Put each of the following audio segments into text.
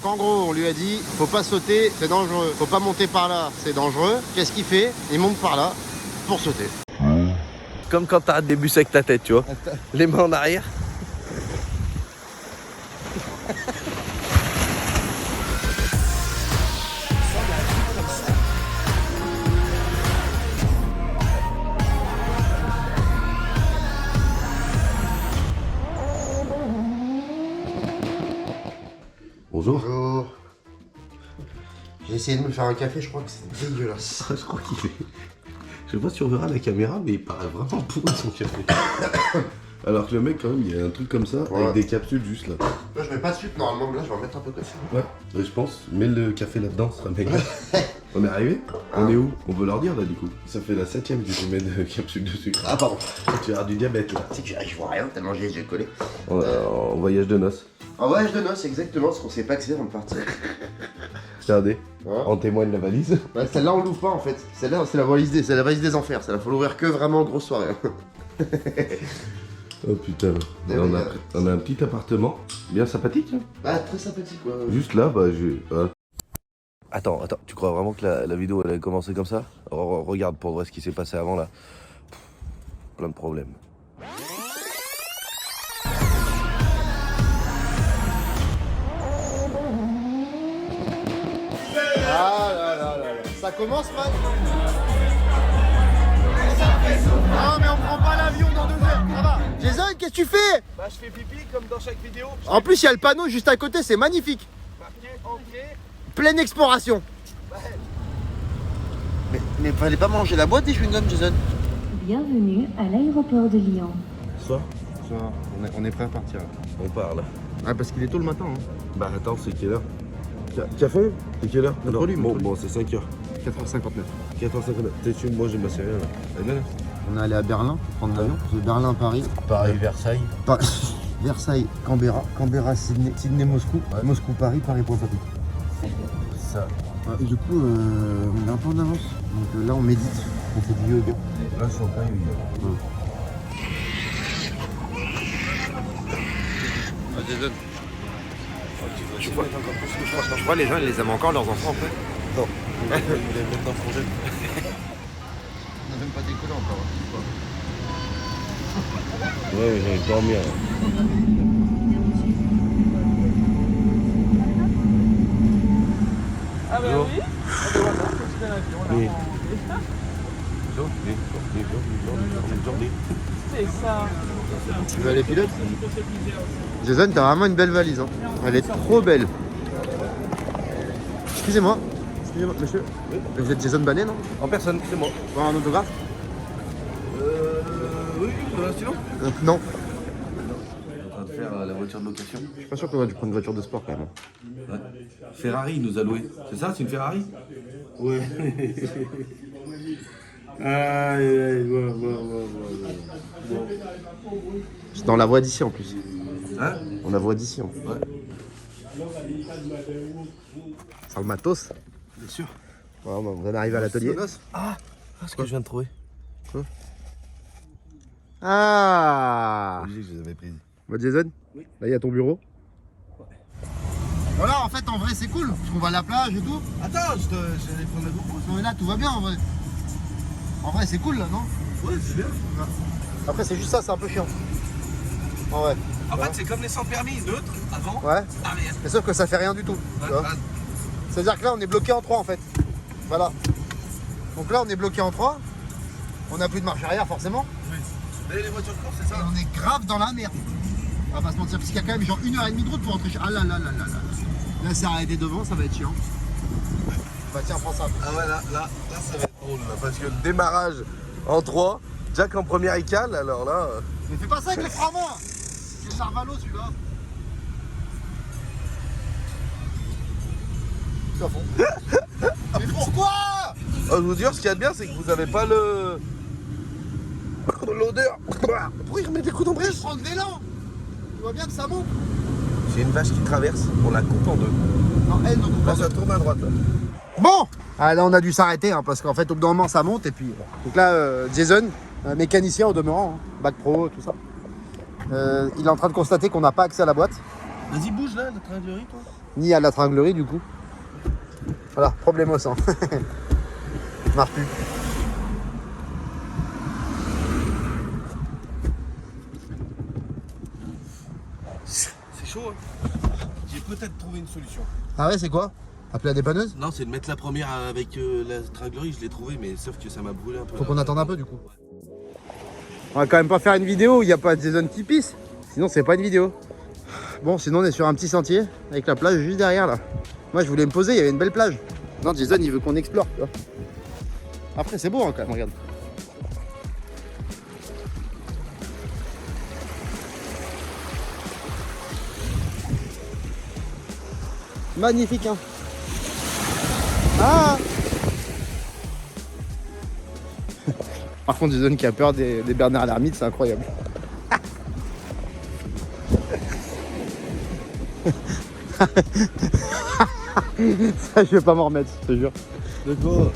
Donc en gros, on lui a dit, faut pas sauter, c'est dangereux. Faut pas monter par là, c'est dangereux. Qu'est-ce qu'il fait? Il monte par là pour sauter. Comme quand t'arrêtes des bus avec ta tête, tu vois. Les mains en arrière. Bonjour. Bonjour. J'ai essayé de me faire un café, je crois que c'est dégueulasse. Je crois qu'il est... Je sais pas si on verra la caméra, mais il paraît vraiment pourri son café. Alors que le mec, quand même, il y a un truc comme ça, Ouais. avec des capsules juste là. Là, je mets pas de sucre normalement, mais là, je vais en mettre un peu comme ça. Ouais, je pense. Mets le café là-dedans, ce sera méga. On est arrivé? On est où? On peut leur dire là du coup. Ça fait la 7ème que tu mets de capsules de sucre. Ah, pardon. Tu as du diabète là. C'est que je vois rien tellement j'ai les yeux collés. En voyage de noces. En voyage de noces, exactement, parce qu'on sait pas que c'est avant de partir. Regardez, Ouais. en témoigne la valise. Ouais, celle-là, on l'ouvre pas en fait. Celle-là, c'est la valise des enfers. Celle-là, faut l'ouvrir que vraiment en grosse soirée. Oh putain. Eh on, oui, a, on a un petit appartement, bien sympathique. Hein. Ah, très sympathique, quoi. Juste là, bah je... Attends, tu crois vraiment que la vidéo elle a commencé comme ça? Regarde pour voir ce qui s'est passé avant là. Plein de problèmes. Ah là là là là. Ça commence, man. Non, mais on prend pas l'avion dans 2 heures, ça va. Jason, qu'est-ce que tu fais? Bah je fais pipi comme dans chaque vidéo. En plus, il y a le panneau juste à côté, c'est magnifique. Marqué entrée. Pleine exploration. Mais fallait pas manger la boîte des chewing-gums, Jason. Bienvenue à l'aéroport de Lyon. Soit On est prêt à partir. on parle. Ah, parce qu'il est tôt le matin. Hein. Bah attends, c'est quelle heure? Cafon? C'est quelle heure? Notre volume, Bon, notre bon, c'est 5h. 4h59. 4h59. T'es sûr, moi j'ai ma série là. Elle est là. On est allé à Berlin pour prendre l'avion. C'est Berlin-Paris. Pareil, Versailles. Versailles, Canberra, Canberra, Sydney, Sydney, Moscou, Moscou, Paris, Paris, Pointe-à-Pitre. Ça. Et du coup, on est un peu en avance. Donc là, on médite, on fait du yoga. Là, je suis en plein yoga. Jason. Je crois les gens, ils les aiment encore, leurs enfants, en fait. Non. Il est maintenant frangé. On n'a même pas décollé encore. Ouais, mais j'ai envie de dormir. Ah bah Bonjour. oui. Ah bah voilà, c'est un avion là. Oui. Oui. C'est ça. Tu veux aller pilote? Jason, t'as vraiment une belle valise. Hein. Elle est trop belle. Excusez-moi, monsieur. Vous êtes Jason Banet, non? En personne, c'est moi. Pour un autographe? Oui, dans un stylo. Non. On est en train de faire la voiture de location. Je suis pas sûr qu'on a dû prendre une voiture de sport quand même. Ouais. Ferrari il nous a loué. C'est ça, c'est une Ferrari? Ouais. C'est dans la voie d'ici en plus. Hein? On la voit d'ici. Hein. Ouais. C'est le matos. Bien sûr. Voilà, on vient d'arriver à l'atelier. Ah, ce que je viens de trouver. Ah Obligé que je les avais prises. Bah Jason, Oui. là il y a ton bureau. Voilà, en fait, en vrai, c'est cool, parce qu'on va à la plage et tout. Attends, j'allais prendre la GoPro. Non, mais là, tout va bien, en vrai. En vrai, c'est cool, là, non? Ouais, c'est bien. Après, c'est juste ça, c'est un peu chiant. En vrai. En fait, c'est comme les sans permis, neutre, avant, Ouais. arrière. Mais sauf que ça fait rien du tout. tu vois. Ouais, C'est-à-dire que là, on est bloqué en 3, en fait. Voilà. Donc là, on est bloqué en 3. On n'a plus de marche arrière, forcément. les voitures de course, c'est Et on est grave dans la merde. On va pas se mentir, parce qu'il y a quand même genre 1h30 de route pour rentrer chez... Ah là là là là là. Là, c'est arrêté devant, ça va être chiant. Bah tiens, prends ça. Ah ouais, là, ça va être drôle, là, parce que le démarrage en 3, Jack en première il cale, alors là... Mais fais pas ça avec le frein à main. C'est Charvalo, celui-là. C'est à fond. Mais pourquoi? Je vous dire, ce qu'il y a de bien, c'est que vous avez pas le... l'odeur. Pourquoi il remet des coups d'embrayage? Je prends de l'élan. Tu vois bien que ça monte. J'ai une vache qui traverse, on la coupe en deux. Non, elle ne coupe Là, pas. ça tourne à droite, là. Bon, ah, là on a dû s'arrêter hein, parce qu'en fait au bout d'un moment ça monte et puis donc là Jason, mécanicien au demeurant, hein, bac pro, tout ça. Il est en train de constater qu'on n'a pas accès à la boîte. Vas-y, bouge là, la train de riz, toi. ni à la tringlerie du coup. Voilà, problème au sang. Marche plus. C'est chaud, hein. J'ai peut-être trouvé une solution. Ah ouais, c'est quoi? Appeler la dépanneuse? Non, c'est de mettre la première avec la tringlerie, je l'ai trouvé, mais sauf que ça m'a brûlé un peu. Faut qu'on attende un peu du coup. On va quand même pas faire une vidéo où il n'y a pas des zones qui pissent. Sinon c'est pas une vidéo. Bon, sinon on est sur un petit sentier avec la plage juste derrière là. Moi je voulais me poser, il y avait une belle plage. Non, Jason il veut qu'on explore, tu vois. Après c'est beau hein, quand même, regarde. Magnifique hein. Ah. Par contre Jason qui a peur des Bernard l'ermite, c'est incroyable. Ça je vais pas m'en remettre, je te jure. De quoi?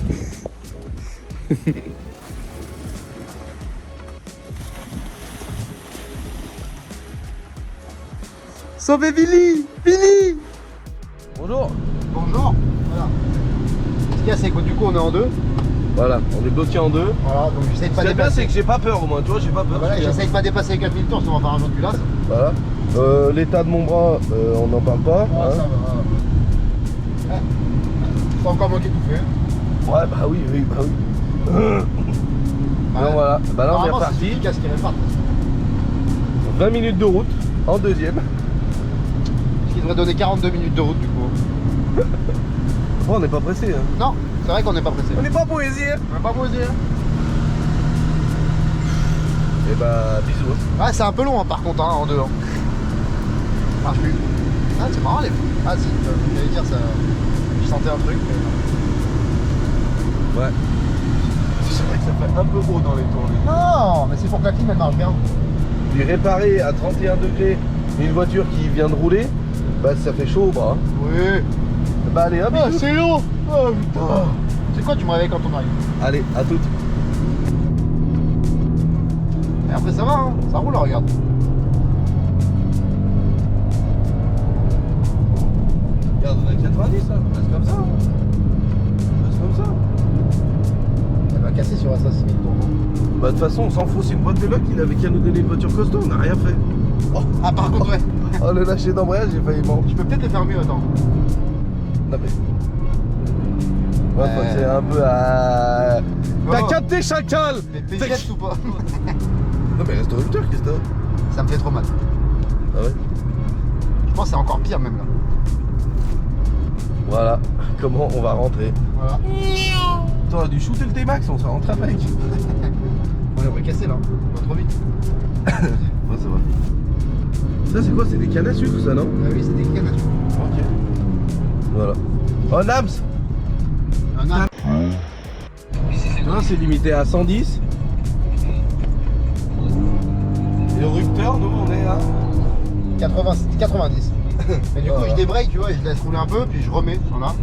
Sauvez Billy! Billy! Bonjour. Bonjour. Voilà. Ce qu'il y a c'est que du coup on est en deux. Voilà, on est bloqué en deux. Voilà, donc j'essaye de Ce pas qui est bien, dépasser. c'est que j'ai pas peur au moins, tu vois, j'ai pas peur. Voilà, j'essaye de pas dépasser les 4000 tours, sinon on va faire un jour de culasse. Voilà. L'état de mon bras, on n'en parle pas. Ah, hein. ça va. C'est encore moi qui ai tout fait. Ouais, bah oui, bah oui. Alors voilà, bah là on est Normalement, reparti. c'est efficace qui réparte. 20 minutes de route en deuxième. Ce qui devrait donner 42 minutes de route du coup. Bon, on n'est pas pressé. Hein. Non, c'est vrai qu'on n'est pas pressé. On n'est pas poésie. On n'est pas posé. Et bah bisous. Hein. Ouais, c'est un peu long hein, par contre hein, en deux. Hein. Marche plus. Ah, c'est marrant les. Ah, si, j'allais dire ça. Je sentais un truc. Ouais. C'est vrai que ça fait un peu haut dans les tours. Non, mais c'est pour que la clim elle marche bien. Puis réparer à 31 degrés une voiture qui vient de rouler, bah ça fait chaud au bras. Hein. Oui. Bah allez, un Ah, bisou. c'est long. Oh, putain. Oh. C'est quoi, tu me réveilles quand on arrive? Allez, à toutes. Et après ça va, hein. Ça roule, regarde. Regarde, on a 90 là, reste comme ça. Reste comme ça. Elle va casser sur Assassin's Creed. Bah de toute façon on s'en fout, c'est une boîte de loc, il avait qu'à nous donner une voiture costaud, on n'a rien fait. Oh. Ah, par contre, ouais. Oh le lâcher d'embrayage, j'ai failli mort. Je peux peut-être le faire mieux, attends. Non mais... Ouais, faut que c'est un peu à... T'as Oh. capté chacal. Mais t'es ou pas? Non mais reste au hauteur, Christophe. Ça me fait trop mal. Ah ouais. Je pense que c'est encore pire même là. Voilà, comment on va rentrer. Voilà. T'aurais dû shooter le T-Max, on serait rentré avec. On va casser là. On va trop vite. Ouais, ça va. Ça c'est quoi? C'est des cannes à sucre ça, non? Ah oui, c'est des cannes à sucre. Ok. Voilà. Oh Nams. Un âne. Non, c'est limité à 110. Et au rupteur, nous on est à... 90. Mais du coup, Voilà. je débraye, tu vois, et je laisse rouler un peu, puis je remets. Voilà.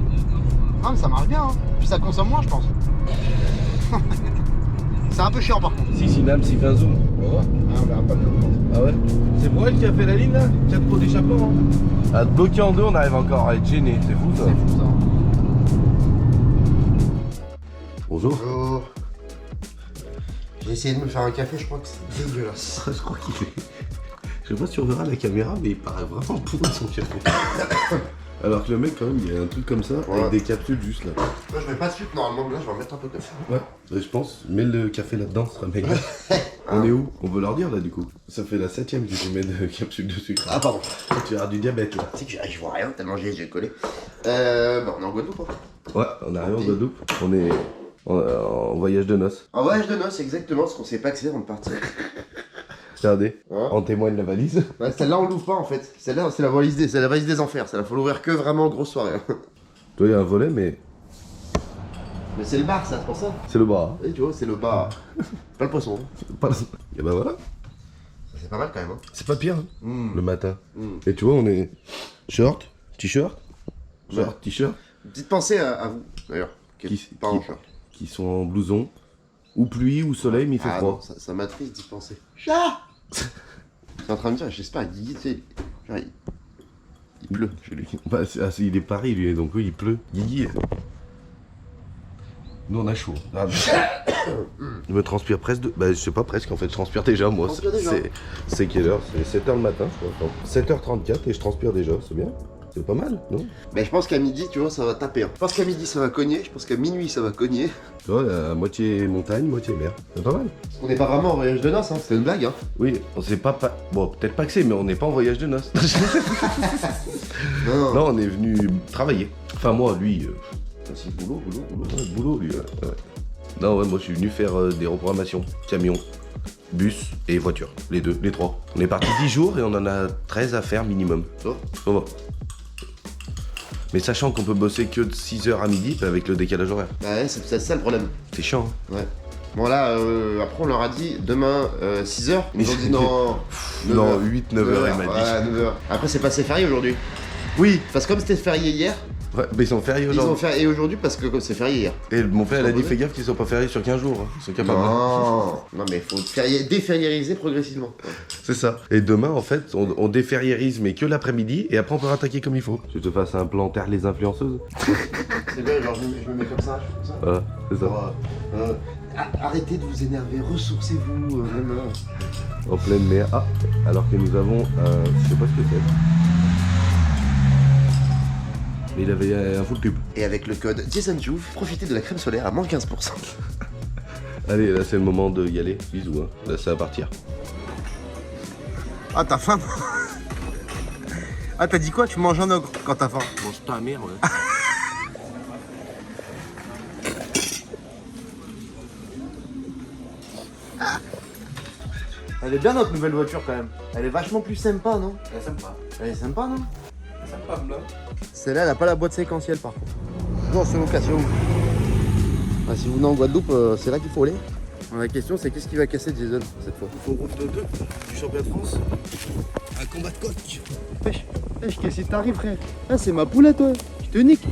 Non, mais ça marche bien. Hein. Puis ça consomme moins, je pense. C'est un peu chiant par contre. Si Nams il fait un zoom. On va voir. Ah, on verra pas le jour. Ah ouais? C'est pour elle qui a fait la ligne là? 4 pots d'échappement. Hein. À te bloquer en deux, on arrive encore à être gêné. C'est fou ça. C'est fou ça. Bonjour. Bonjour. J'ai essayé de me faire un café, je crois que c'est dégueulasse. Je crois qu'il est... Je sais pas si on verra la caméra, mais il paraît vraiment pourri son café. Alors que le mec, quand même, il y a un truc comme ça, Ouais. avec des capsules juste là. Moi, je mets pas de sucre normalement, mais là, je vais en mettre un peu comme ça. Ouais, je pense, mets le café là-dedans, ce sera meilleur. On est où? On veut leur dire là du coup. Ça fait la 7ème que je mets de capsules de sucre. Ah, pardon. Tu as du diabète là. C'est que je vois rien tellement j'ai les yeux collés. Bah, on est en Guadeloupe. Hein. Ouais, on arrive en Guadeloupe. On est en voyage de noces. En voyage de noces, exactement, ce qu'on sait pas que c'est avant de partir. Regardez, Ouais. en témoigne la valise. Ouais, celle-là, on l'ouvre pas en fait. Celle-là, c'est la valise des enfers. Celle-là, faut l'ouvrir que vraiment en grosse soirée. Hein. Toi, il y a un volet, mais Mais c'est le bar, ça, c'est pour ça. c'est le bras. Et tu vois, c'est le bar. Pas le poisson. Hein. Et bah voilà. C'est pas mal quand même. Hein. C'est pas pire hein, Mm. le matin. Mm. Et tu vois, on est short, t-shirt, Ouais. short, t-shirt, Petite pensée à vous, d'ailleurs. Qui est pas en short. qui sont en blouson, ou pluie ou soleil, mais il fait Ah froid. non, ça m'attriste d'y penser. Chat. C'est en train de dire, j'espère, Guigui, tu sais, genre, Il pleut chez lui. Bah, il est Paris lui, donc oui, il pleut. Guigui. Nous on a chaud. Ah, je me transpire presque. Bah, je sais pas presque en fait, je transpire déjà moi. C'est quelle heure? C'est 7h le matin, je crois. 7h34 et je transpire déjà, c'est bien. C'est pas mal, non? Mais je pense qu'à midi, tu vois, ça va taper. Je pense qu'à midi, ça va cogner. Je pense qu'à minuit, ça va cogner. Tu vois, à moitié montagne, moitié mer. C'est pas mal. On n'est pas vraiment en voyage de noces, hein. C'était une blague, hein. Oui, on sait pas. Bon, peut-être pas que c'est, mais on n'est pas en voyage de noces. Non. Non, on est venu travailler. Enfin, moi, lui. C'est boulot, lui. Ouais. Non, ouais, moi, je suis venu faire des reprogrammations. Camion, bus et voiture. Les deux, les trois. On est parti 10 jours et on en a 13 à faire minimum. Ça va. Mais sachant qu'on peut bosser que de 6h à midi avec le décalage horaire. Bah ouais, c'est ça le problème. C'est chiant, hein. Ouais. Bon là, après on leur a dit demain 6h. Ils ont dit non. Non, 8-9h il m'a dit. Ouais, 9h. Après c'est passé férié aujourd'hui. Oui. Parce que comme c'était férié hier, Ouais, mais ils sont fériés ils aujourd'hui. ont férié aujourd'hui parce que comme c'est férié hier. Et mon père, il a dit fais gaffe qu'ils sont pas fériés sur 15 jours. Hein. Ils sont capables. Non, mais il faut défériériser progressivement. C'est ça. Et demain, en fait, on défériérise, mais que l'après-midi, et après on peut rattaquer comme il faut. Je te fasse un plan terre les influenceuses. C'est bien, genre je me mets comme ça, je fais comme ça. Voilà, c'est ça. Arrêtez de vous énerver, ressourcez-vous, vraiment. En pleine mer. Ah, alors que nous avons un. Je sais pas ce que c'est. Mais il avait un full tube. Et avec le code JasonJouve, profitez de la crème solaire à moins 15%. Allez, là c'est le moment de y aller. Bisous, hein. Là ça va partir. Ah, t'as faim? Ah, t'as dit quoi? Tu manges un ogre quand t'as faim? Mange ta mère, ouais. Elle est bien notre nouvelle voiture quand même. Elle est vachement plus sympa, non? Elle est sympa. Elle est sympa, non? Elle est sympa, là. Celle-là, elle a pas la boîte séquentielle par contre. Non, c'est location. Ah, si vous venez en Guadeloupe, c'est là qu'il faut aller. La question, c'est qu'est-ce qui va casser Jason cette fois? Il faut route de 2 du championnat de France. Un combat de coq. Wesh, qu'est-ce qui t'arrive, frère? Ah, c'est ma poulette, toi. Je te nique.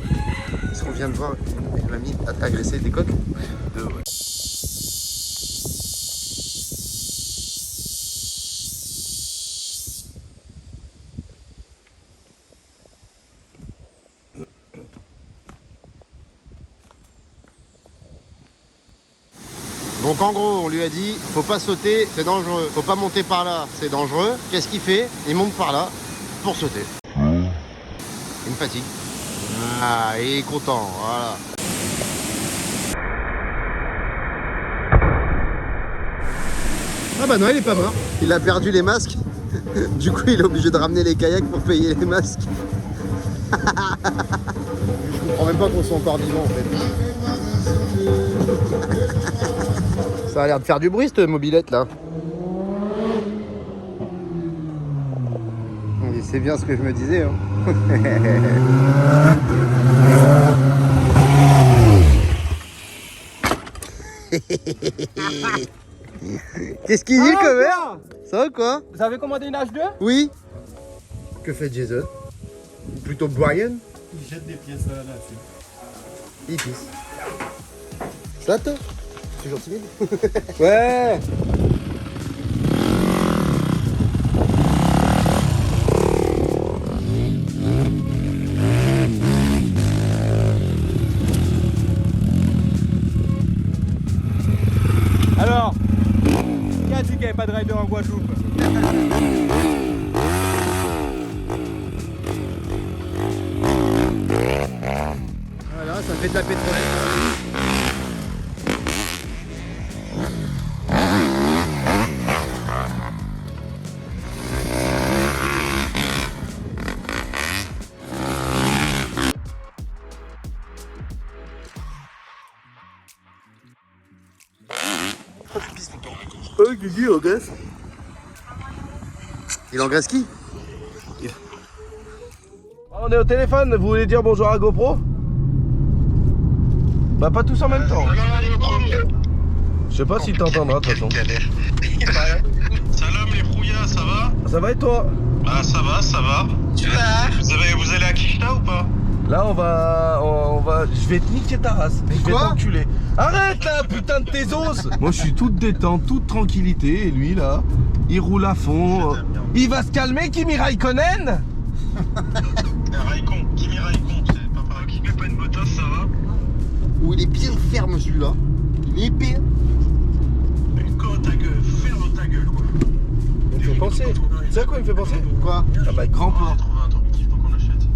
Est-ce qu'on vient de voir une mamie agresser des coqs? Deux, ouais. Donc en gros, on lui a dit, faut pas sauter, c'est dangereux. Faut pas monter par là, c'est dangereux. Qu'est-ce qu'il fait? Il monte par là pour sauter. Il me fatigue. Ah, il est content, voilà. Ah bah non, il est pas mort. Il a perdu les masques. Du coup, il est obligé de ramener les kayaks pour payer les masques. Je comprends même pas qu'on soit encore vivant en fait. Ça a l'air de faire du bruit cette mobilette là. Et c'est bien ce que je me disais. Hein. Qu'est-ce qu'il dit le commère? Ça va quoi? Vous avez commandé une H2? Oui. Que fait Jason? Plutôt Brian? Il jette des pièces là-dessus. Il pisse. Ça toi? Toujours timide? Ouais. Alors, qui a dit qu'il n'y avait pas de rider en Guadeloupe? Voilà, ça fait de la pétrole. Guigui, il engraisse. Il engraisse qui? On est au téléphone, vous voulez dire bonjour à GoPro? Bah pas tous en même temps. Je sais pas si t'entendras de toute façon. Salam les brouillards, ça va? Ça va et toi? Bah ça va, ça va. Vous allez à Kishta ou pas? Là on va. Je vais te niquer ta race. Je vais quoi? t'enculer. Arrête là, putain de tes os. Moi je suis toute détente, toute tranquillité. Et lui là, il roule à fond. Il va se calmer, Kimi Raikkonen. Raikon, Kimi Raikon, c'est pas pareil. Kimi pas une botasse, ça va. Où il est bien ferme celui-là. Il est épais. Une côte ta gueule, ferme ta gueule quoi. Il me fait penser. Tu sais à quoi il me fait penser? Quoi? Ah bah, grand On va port. trouver un truc qu'il faut qu'on achète.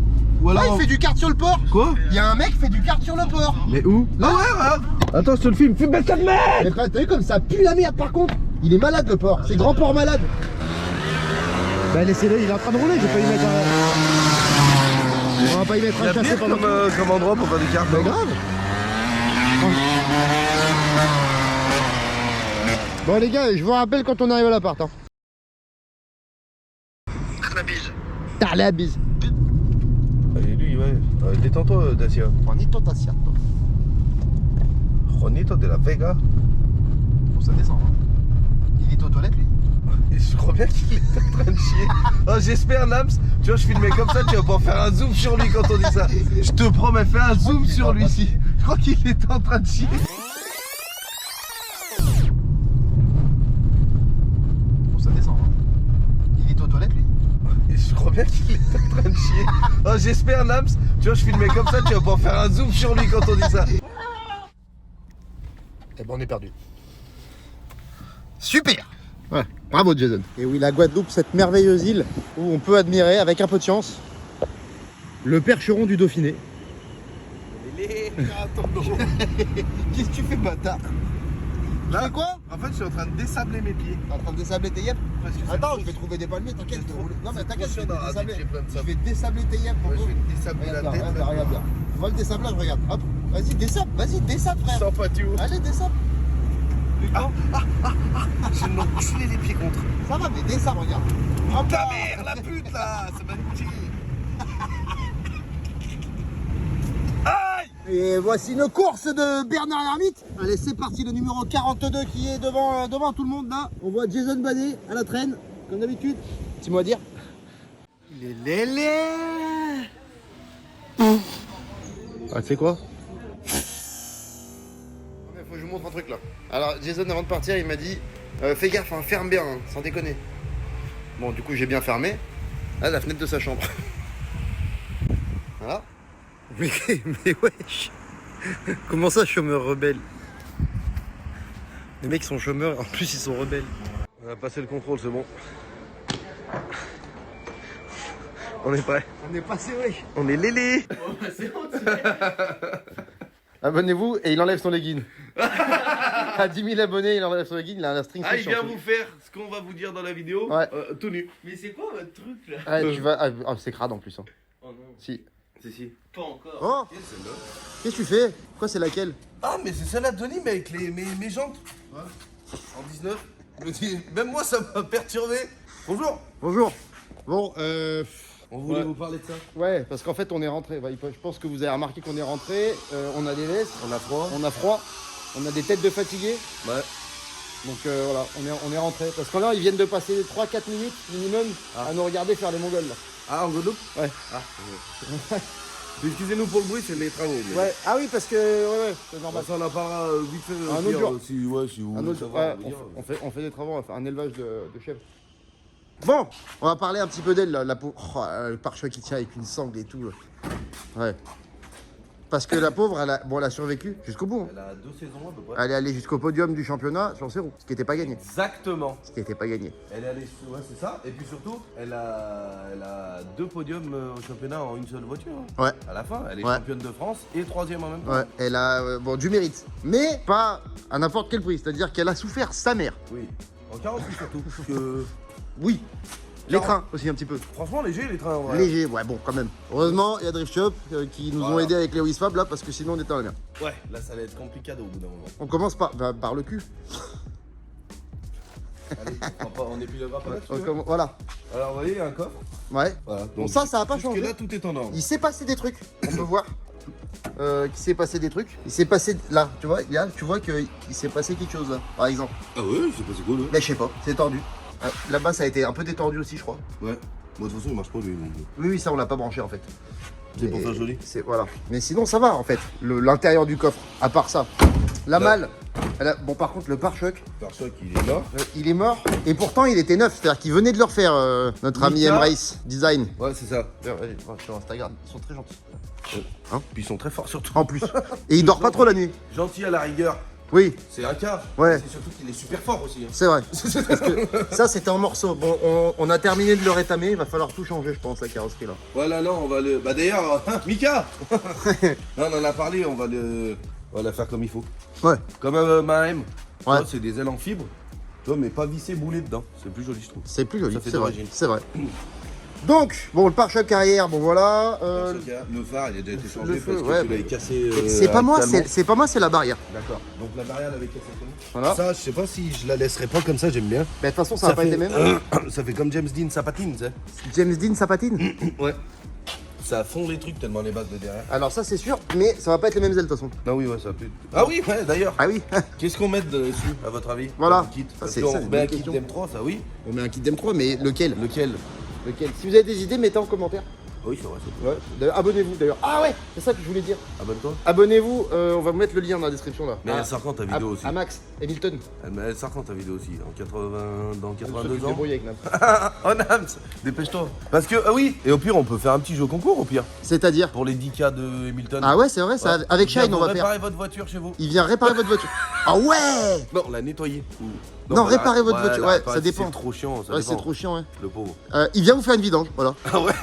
Ou Ah, alors. il fait du kart sur le port. Quoi? Il y a un mec qui fait du kart sur le port. Mais où? Ah ouais, ouais. Attends, je te le filme. Fais baisse ta merde. Mais frère, t'as vu comme ça pue la merde par contre? Il est malade le port. C'est grand port malade. Bah laissez-le, il est en train de rouler. Je vais pas y mettre un. On va pas y mettre Il y un a chassé pire pendant. comme endroit pour faire du kart. Bah grave. Bon les gars, je vous rappelle quand on arrive à l'appart. Hein. La bise. T'as la bise. Allez, lui, ouais. Détends-toi, Dacia. Juanito Taciato. Juanito de la Vega. Bon, ça descend. Hein. Il est aux toilettes lui? Je crois bien qu'il est en train de chier. Oh, j'espère, Nams. Tu vois, je filmais comme ça, tu vas pouvoir faire un zoom sur lui quand on dit ça. Je te promets, fais un zoom sur lui ici. Je crois qu'il est en train de chier. Bon, ça descend. Hein. Il est aux toilettes lui? Je crois bien qu'il est en train de chier. Oh, j'espère, Nams. Tu vois, je filmais comme ça, tu vas pouvoir faire un zoom sur lui quand on dit ça. Eh ben on est perdu. Super. Ouais, bravo Jason. Et oui, la Guadeloupe, cette merveilleuse île où on peut admirer, avec un peu de chance, le percheron du Dauphiné. Qu'est-ce que tu fais, bâtard? Tu fais quoi? En fait, je suis en train de désabler mes pieds. T'es en train de désabler tes yeux? Parce que ça Attends, me je vais trouver des palmiers, t'inquiète. Laisse tomber. Non mais t'inquiète, je vais Attention, dans la désabler. tête, j'ai plein de Je sable. vais désabler tes yeux, Ouais, Franco. je vais désabler la Regarde, tête. regarde, regarde bien. Tu vois le désablage, regarde. Hop, vas-y, désable, frère. Sans patio. Allez, désable. Je vais m'enculer les pieds contre. Ça va, mais désable, regarde. Oh ta mère, la pute là, c'est magnifique. Aïe! Et voici une course de Bernard Lhermitte. Allez, c'est parti, le numéro 42 qui est devant tout le monde là. On voit Jason Banet à la traîne, comme d'habitude. Petit mot à dire. Les lélés. Ah, tu sais quoi? Il faut que je vous montre un truc là. Alors, Jason, avant de partir, il m'a dit fais gaffe, hein, ferme bien, hein, sans déconner. Bon, du coup, j'ai bien fermé. Là, la fenêtre de sa chambre. Voilà. Mais wesh. Comment ça, chômeur rebelle? Les mecs sont chômeurs, en plus ils sont rebelles. On a passé le contrôle, c'est bon. On est prêt. On est passé, wesh. On est lélé. Abonnez-vous et il enlève son legging. À 10 000 abonnés, il enlève son legging, il a un string. Ah, il vient vous faire ce qu'on va vous dire dans la vidéo. Ouais. Tout nu. Mais c'est quoi votre truc là? Ah, tu vas. Ah, c'est crade en plus. Hein. Oh non, Si. Si. pas encore. Oh, Quelle celle-là? qu'est-ce que tu fais? Quoi, c'est laquelle? Ah, mais c'est celle-là de Denis, mais avec mes jantes. Ouais. En 19. Je me dis, même moi, ça m'a perturbé. Bonjour. Bonjour. Bon, On voulait Ouais. vous parler de ça. ouais, parce qu'en fait, on est rentré. Ouais, je pense que vous avez remarqué qu'on est rentré. On a des vestes, On a froid. on a froid, on a des têtes de fatigués. Ouais. Donc voilà, on est rentré. Parce que là, ils viennent de passer 3-4 minutes minimum à nous regarder faire les Mongols. Là. Ah, en Guadeloupe? Ouais. Ah, excusez-nous pour le bruit, c'est les travaux. mais- Ouais. Ah oui, parce que ouais, c'est Bah, normal. ça, on en parlera vite fait. Un autre dire, jour. Si vous Un voulez autre- savoir, ouais, on va dire. on fait des travaux, on va faire un élevage de chèvres. Bon, on va parler un petit peu d'elle, la pauvre. Oh, le pare-choc qui tient avec une sangle et tout. Là. Ouais. Parce que la pauvre, elle a survécu jusqu'au bout. Hein. Elle a 2 saisons à peu près. Elle est allée jusqu'au podium du championnat sur ses roues, ce qui n'était pas gagné. Exactement. Ce qui n'était pas gagné. Elle est allée sur. Ouais, c'est ça. Et puis surtout, elle a 2 podiums au championnat en une seule voiture. Hein. Ouais. À la fin, elle est Ouais. championne de France et 3ème en même temps. Ouais, elle a bon, du mérite. Mais pas à n'importe quel prix. C'est-à-dire qu'elle a souffert sa mère. Oui. En 48 surtout. Parce que. Oui. Les 40. trains aussi un petit peu. Franchement, léger les trains en vrai. Léger, ouais, bon, quand même. Heureusement, il y a Drift Shop qui nous ont Voilà. aidés avec les Wisfab là, parce que sinon on était dans la merde. Ouais, là ça allait être compliqué au bout d'un moment. On commence par le cul. Allez, on épilera pas là-dessus. hein. Voilà. Alors, vous voyez, il y a un coffre. Ouais. Voilà. Bon, ça a pas changé. Là, tout est en ordre. Il s'est passé des trucs, on peut voir. Qu'il s'est passé des trucs. Il s'est passé là, tu vois, tu vois qu'il s'est passé quelque chose là, par exemple. Ah ouais, c'est passé cool. Là, je sais pas, c'est tordu. Là-bas, ça a été un peu détendu aussi, je crois. Ouais. Moi, de toute façon, il marche pas lui. Donc... Oui, ça, on l'a pas branché en fait. C'est pour Et faire joli. Voilà. Mais sinon, ça va en fait. L'intérieur du coffre, à part ça. La malle, Là, bon, par contre, le pare-choc, Pare-choc, il est mort. il est mort. Et pourtant, il était neuf. C'est-à-dire qu'il venait de le refaire, notre ami Mika. Embrace Design. Ouais, c'est ça. D'ailleurs, allez, voir sur Instagram, ils sont très gentils. Puis ils sont très forts surtout. En plus. Et il dort pas trop la nuit. Gentil à la rigueur. Oui, C'est un cas. Ouais. C'est surtout qu'il est super fort aussi. Hein. c'est vrai. Parce que ça, c'était en morceaux. Bon, on a terminé de le rétamer. Il va falloir tout changer, je pense, la carrosserie là. Voilà, non, on va le. Bah d'ailleurs, Mika non, on en a parlé, on va la faire comme il faut. Ouais. Comme ma M. Tu Ouais. vois, c'est des ailes en fibre. Tu vois, mais pas vissé, boulé dedans. C'est plus joli, je trouve. C'est plus joli, Ça fait c'est vrai. d'origine. C'est vrai. Donc, bon, le pare-choc arrière, bon voilà. Le phare, il a déjà été changé le feu, parce que ouais. tu l'avais cassé. C'est pas moi, actuellement. c'est pas moi, c'est la barrière. D'accord. Donc la barrière, elle avait cassé comment Voilà. Ça, je sais pas si je la laisserai pas comme ça, j'aime bien. Mais de toute façon, ça va pas être les mêmes. Ça fait comme James Dean, sa patine, tu sais. James Dean, ça patine. Ouais. Ça fond les trucs tellement les bases de derrière. Alors ça, c'est sûr, mais ça va pas être les mêmes ailes de toute façon. Ah oui, ouais, ça peut. Ah oui, ouais, d'ailleurs. Ah oui. Qu'est-ce qu'on met dessus, à votre avis? Voilà. Comme kit. Ça, Parce c'est qu'on ça, c'est remet une un kit question. d'M3, ça oui. On met un kit d'M3, mais lequel? Lequel? Lequel? Si vous avez des idées, mettez en commentaire. Oui, c'est vrai, c'est Ouais. D'ailleurs, abonnez-vous d'ailleurs. Ah ouais, c'est ça que je voulais dire. Abonne-toi. Abonnez-vous, on va vous mettre le lien dans la description là. Mais Ah, elle sort quand ta vidéo aussi? à Max, Hamilton. Elle sort quand ta vidéo aussi? Dans Je 82 me ans? débrouille avec Nam. Oh Nams, dépêche-toi. Parce que, ah oui, et au pire, on peut faire un petit jeu concours au pire. C'est-à-dire. Pour les 10K de Hamilton. Ah ouais, c'est vrai, ça, Ouais. avec Viens, Shine, on vous va faire. réparer votre voiture chez vous. Il vient réparer votre voiture. Ah ouais. Non, la nettoyer. Non, réparer votre voiture, ouais, ça si dépend. C'est trop chiant, ça Ouais, dépend. c'est trop chiant, ouais. Le pauvre. Il vient vous faire une vidange, voilà. Ah ouais.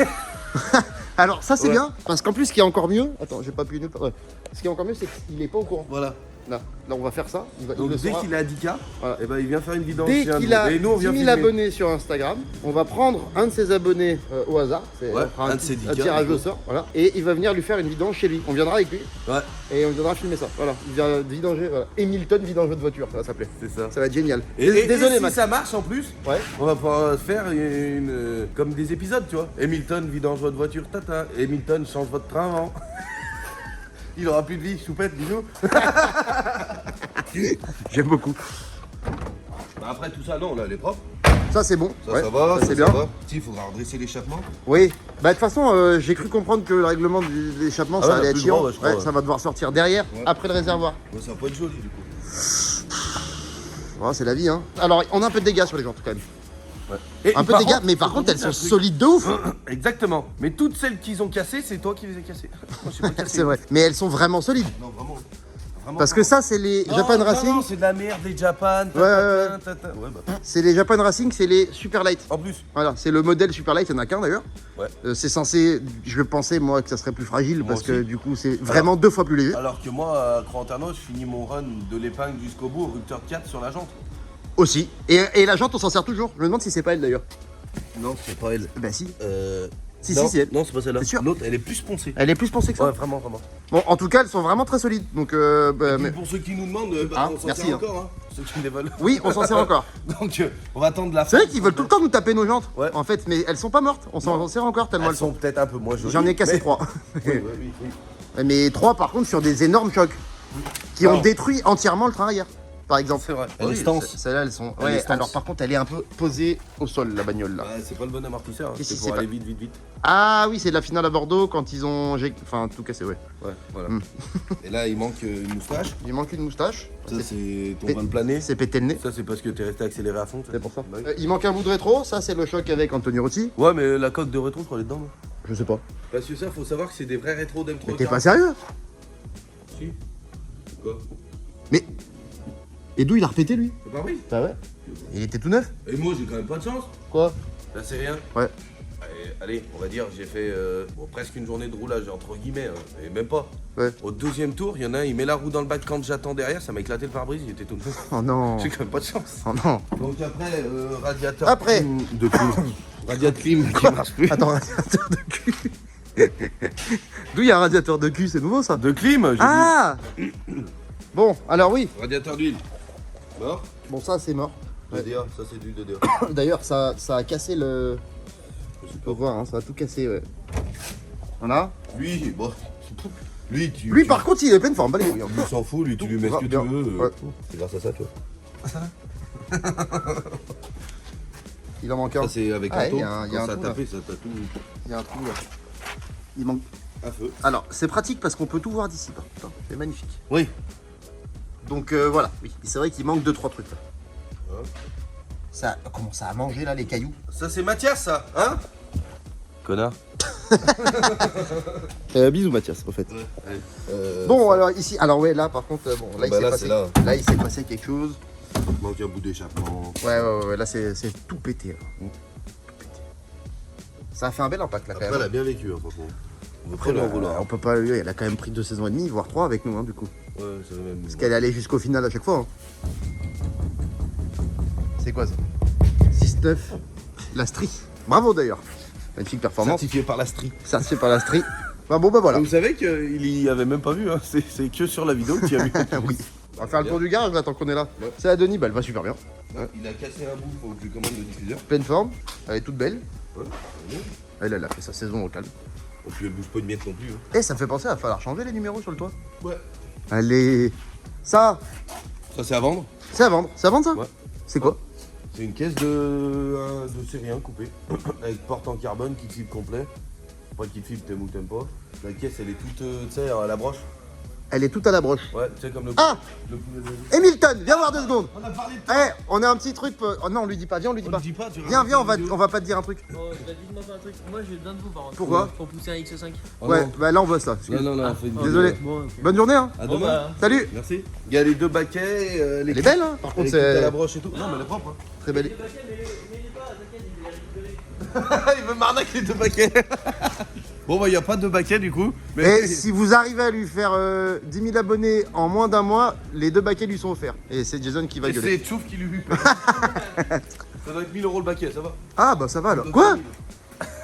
Alors ça c'est Ouais. bien, parce qu'en plus ce qui est encore mieux, attends j'ai pas pu nulle part. Ouais. Ce qui est encore mieux c'est qu'il est pas au courant. Voilà. Là on va faire ça, il Donc le dès saura. qu'il a 10K, Voilà. et ben il vient faire une vidange. Dès chez un qu'il de a nous. Et nous on 10 vient 000 filmer. abonnés sur Instagram, on va prendre un de ses abonnés au hasard, Ouais, on fera un de ses 10K, un tirage du au coup. sort, voilà. Et il va venir lui faire une vidange chez lui. On viendra avec lui Ouais, et on viendra filmer ça. Voilà, il vient vidanger, voilà. Hamilton vidange votre voiture, ça va s'appeler. c'est ça. Ça va être génial. Et Désolé si Max. ça marche en plus, Ouais. on va pouvoir faire comme des épisodes, tu vois. Hamilton vidange votre voiture, tata. Hamilton change votre train avant. Il aura plus de vie, choupette, bisous. J'aime beaucoup. Bah après tout ça, non, là elle est propre. Ça c'est bon. Ça, Ouais, ça va, c'est bien. va. Si, il faudra redresser l'échappement. Oui, bah de toute façon, j'ai cru comprendre que le règlement de l'échappement, Ah ça ouais, allait être plus chiant. grand, ouais, je crois, ouais. Ça va devoir sortir derrière, Ouais. après le réservoir. Ouais, ça va pas être joli du coup. Voilà, c'est la vie, hein. Alors, on a un peu de dégâts sur les jantes quand même. Ouais. Et Un peu de dégâts, mais par contre, elles sont solides de ouf. Exactement. Mais toutes celles qu'ils ont cassées, c'est toi qui les as cassées. Moi, j'ai pas cassé. C'est vrai. Mais elles sont vraiment solides. Non, vraiment. Vraiment, Parce que ça, c'est les non, Japan non, Racing. Non, c'est de la merde, les Japan. Ouais, ouais. Ouais, bah. C'est les Japan Racing, c'est les Super Light. En plus. Voilà, c'est le modèle Super Light, il n'y en a qu'un d'ailleurs. Ouais. C'est censé, je pensais moi que ça serait plus fragile Moi parce que aussi. du coup c'est vraiment 2 fois plus léger. Alors que moi, à Croix-Anternos, je finis mon run de l'épingle jusqu'au bout, rupteur 4 sur la jante. Aussi. Et la jante, on s'en sert toujours. Je me demande si c'est pas elle d'ailleurs. Non, c'est pas elle. Bah si. Si, non, si, c'est elle. Non, c'est pas celle-là. C'est sûr. L'autre, elle est plus poncée. Elle est plus pensée que ça. Ouais, vraiment, vraiment. Bon, en tout cas, elles sont vraiment très solides. Donc, bah, Et mais... pour ceux qui nous demandent, Ah, on s'en merci, sert hein. encore, hein. Ceux qui les veulent. Oui, on s'en sert encore. Donc, on va attendre la fin. C'est vrai qu'ils veulent tout le temps nous taper nos jantes. Ouais. En fait, mais elles sont pas mortes. On s'en sert encore tellement Elles sont peut-être un peu moins jolies. J'en ai cassé mais- 3. Oui, oui, oui, oui. Mais 3 par contre sur des énormes chocs qui ont Alors. détruit entièrement le train arrière. Par exemple. C'est vrai. Oui, Elle est stance. Celles-là, elles sont. Elle est Ouais, stance. alors par contre, elle est un peu posée au sol, la bagnole là. Ouais, c'est pas le bon amortisseur, hein. Qu'est-ce C'est qui pour s'est aller vite, vite, vite. Ah oui, c'est de la finale à Bordeaux quand ils ont. Enfin, tout cassé, ouais. Ouais, voilà. Hmm. Et là, il manque une moustache. Il manque une moustache. Ça, c'est ton Pé- vin de plané. C'est pété le nez. Ça, c'est parce que t'es resté accéléré à fond. C'est pour ça. Bah oui. Il manque un bout de rétro. Ça, c'est le choc avec Anthony Rossi. Ouais, mais la coque de rétro, je crois, elle est dedans. non Je sais pas. Parce que ça, faut savoir que c'est des vrais rétros d'M3. Mais t'es pas sérieux? Si. Quoi Mais. Et d'où il a repété lui? Bah oui. Bah ouais. Il était tout neuf. Et moi, j'ai quand même pas de chance. Quoi? Là, c'est rien. Ouais. Allez, on va dire, j'ai fait presque une journée de roulage, entre guillemets, hein, et même pas. Ouais. Au deuxième tour, il y en a un, il met la roue dans le bac quand j'attends derrière, ça m'a éclaté le pare-brise, il était tout neuf. Oh non. J'ai quand même pas de chance. Oh non. Donc après, radiateur Après. clim de clim. Radiateur clim qui marche plus. Attends, radiateur de cul. D'où il y a un radiateur de cul, c'est nouveau ça? De clim, j'ai Ah. Bon, alors oui. dit. Radiateur d'huile. Mort. Bon, ça c'est mort. Ouais. DDA, ça c'est du DDA. D'ailleurs, ça a cassé le. Je sais Faut voir, hein, ça a tout cassé, ouais. Voilà. Lui, bon. Lui, tu. Lui, par contre, il est pleine forme. Bah, les couilles, hein. Lui s'en fout, lui, tu lui mets ce que tu Bien. veux. Ouais. C'est grâce à ça, tu vois. Il en manque un. Ça, c'est avec Ah, un taux. il y a un Quand ça a trou, là. tapé, ça t'a tout. Il y a un trou là. Il manque. À feu. Alors, c'est pratique parce qu'on peut tout voir d'ici. Putain, c'est magnifique. Oui. Donc voilà, oui, c'est vrai qu'il manque 2-3 trucs là. Ça commence à manger là les cailloux. Ça c'est Mathias ça, hein? Connard. Bisous Mathias, au fait. Allez. Bon alors ici, alors ouais là par contre, bon là, bah, là, il c'est s'est là. passé, là il s'est passé quelque chose. Il manque un bout d'échappement. Ouais, là c'est tout pété. Là. Tout pété. Ça a fait un bel impact là quand Après, même. elle a bien vécu, hein, franchement. On Après, peut pas lui en vouloir. on peut pas, elle a quand même pris 2 saisons et demie, voire 3 avec nous, hein, du coup. Ouais, c'est même. Parce qu'elle est allée jusqu'au final à chaque fois. Hein. C'est quoi ça 6-9, la Stri. Bravo d'ailleurs. Magnifique performance. Certifié par la Stri. Certifié par la Stri. Bah voilà. Vous savez qu'il y avait même pas vu, hein. C'est que sur la vidéo qu'il y a vu. Oui. On va faire le tour du garage là tant qu'on est là. Ouais. C'est la Denis, bah elle va super bien. Il a cassé un bout, faut que je lui commande le diffuseur. Pleine forme, elle est toute belle. Ouais. Elle a fait sa saison au calme. Et puis elle bouge pas une miette non plus. Hein. Et ça me fait penser à falloir changer les numéros sur le toit. Ouais. Allez. Ça, Ça c'est à vendre. c'est à vendre. C'est à vendre ça Ouais. C'est quoi C'est une caisse de série 1 coupée. Avec porte en carbone, kit fibre complet. Après le kit fibre t'aimes ou t'aimes pas. La caisse elle est toute, tu sais, à la broche. Elle est toute à la broche. Ouais, tu sais comme le Ah le poulet de... Hamilton, viens voir 2 secondes. On a parlé de On a un petit truc. Oh non, on lui dit pas, viens, on lui dit On pas. le dit pas, tu Viens, on va pas te dire un truc. Oh, dites-moi pas un truc. Moi j'ai besoin de vous par contre. Pourquoi Pour pousser un X5. Ouais, bah là on bosse là. Non, fait une Désolé. vidéo. Bon, ok. Bonne journée, hein. À Bon, demain. bah, Salut. Merci. Il y a les 2 baquets. Elle est belle, hein. Par contre, à la c'est broche et tout. Non, mais elle est propre. Hein. très belle. Il veut m'arnaquer les 2 baquets. Bon, bah, il n'y a pas de baquets du coup. Et si vous arrivez à lui faire 10 000 abonnés en moins d'un mois, les 2 baquets lui sont offerts. Et c'est Jason qui va Et gueuler. c'est Tchouf qui lui paye. Ça doit être 1000 € le baquet, ça va? Ah bah ça va alors. Quoi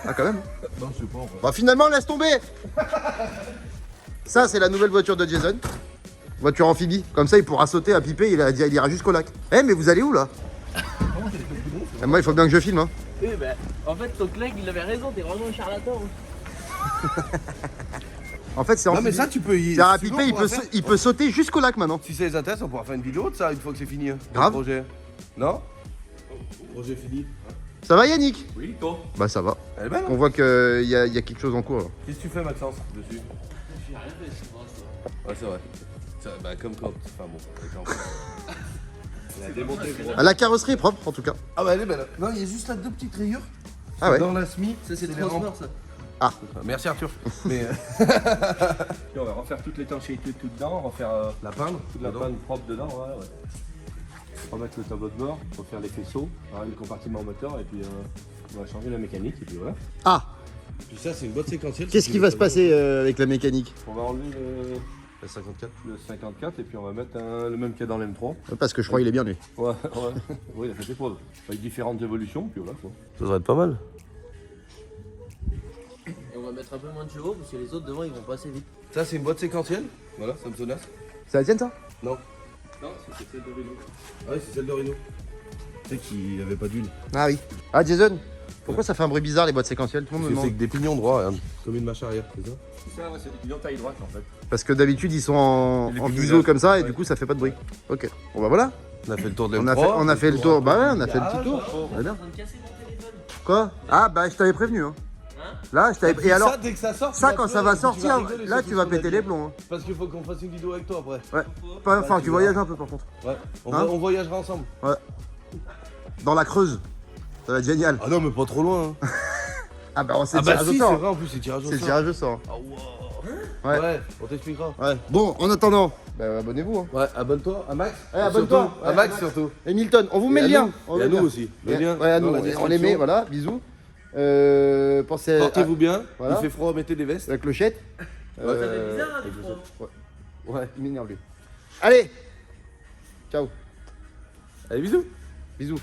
Ah quand même. Non, je sais pas. En fait. Bah finalement laisse tomber. Ça c'est la nouvelle voiture de Jason. Voiture amphibie. Comme ça il pourra sauter à piper, il ira jusqu'au lac. Eh mais vous allez où là Moi il faut bien que je filme hein. Oui, bah, en fait, ton collègue il avait raison, t'es vraiment un charlatan. En fait c'est Non, amphibie. mais ça, tu peux y. C'est à si tu veux, piper, on pourra faire- il peut sauter jusqu'au lac maintenant. Si ça les intéresse, on pourra faire une vidéo de ça une fois que c'est fini. Hein, Grave. le projet. Non? Projet fini. Ça va Yannick Oui, toi. Bah ça va. Elle est belle, hein? On voit qu'il y a quelque chose en cours là. Qu'est-ce que tu fais, Maxence, dessus? J'ai rien fait, c'est pour l'instant. Ouais, c'est vrai. Bah, comme quand. Enfin bon, d'accord. Elle a démonté, gros. Ah, la carrosserie est propre en tout cas. Ah, bah, elle est belle. Non, il y a juste là 2 petites rayures. Ah ouais. Dans la SMI. Ça, c'est les le transport, ça. Merci Arthur. Mais. Puis on va refaire toute l'étanchéité tout dedans, refaire La peindre toute la dedans. panne propre dedans, ouais. Remettre le tableau de bord, refaire les faisceaux, le compartiment moteur et puis on va changer la mécanique et puis voilà. Ah, Puis ça, c'est une boîte séquentielle. qu'est-ce qui va se passer avec la mécanique On va enlever La 54. le 54 et puis on va mettre le même qu'il y a dans l'M3. Parce que je crois qu'il est bien lui. Ouais. Oui, il a fait ses preuves. Avec différentes évolutions, puis voilà quoi. Ça devrait être pas mal. Et on va mettre un peu moins de chevaux parce que les autres devant ils vont pas assez vite. Ça, c'est une boîte séquentielle. Voilà, Samsonite. C'est la tienne ça Non. Non, c'est celle de vélo. Ah oui, c'est celle de Renault. Tu sais qu'il n'y avait pas d'huile. Ah oui. Ah Jason, pourquoi ça fait un bruit bizarre les boîtes séquentielles? Tout le monde me C'est demande. que des pignons droits, regarde. Comme une marche arrière, c'est ça? C'est ça, ouais, c'est des pignons taille droite en fait. Parce que d'habitude ils sont en Les biseau pignons, comme ça et ouais. du coup ça fait pas de bruit. Ok. Bon bah voilà. On a fait le tour de On l'M3. a fait le tour. Bah ouais, on a fait le petit tour. Je Ouais, suis bien. en train de casser mon téléphone. Quoi? Ah bah je t'avais prévenu hein. Hein? Là je t'avais. Et alors ça, dès que ça sort, tu ça vas quand te ça faire- va tu vas sortir, rigoler là sur tu tout vas ce qu'on a péter dit. les plombs. Hein. Parce qu'il faut qu'on fasse une vidéo avec toi après. Ouais. Enfin tu tu verras. voyages un peu par contre. Ouais. Hein On voyagera ensemble. Dans la Creuse. Ça va être génial. Ah non, mais pas trop loin. Hein. Ah bah c'est Ah bah tirage au si, c'est sort. vrai, en plus, c'est tirage au C'est le sort. tirage au sort. Ah wow. Ouais. Ouais, on t'expliquera. Ouais. Bon, en attendant, bah abonnez-vous. Hein. Ouais, abonne-toi à Max. Ouais, abonne-toi. Surtout. Ouais, À Max Max. surtout. Et Milton, on vous met Et le à lien. nous. On Et met à le nous lien. aussi. Le Ouais, lien ouais, à dans nous, la on les description. met, voilà, bisous. Pensez Portez-vous bien. Voilà. Il fait froid, mettez des vestes. à la clochette. Ça fait bizarre, hein, du froid. Ouais, il m'énerve lui. Allez. Ciao. Allez, bisous. Bisous.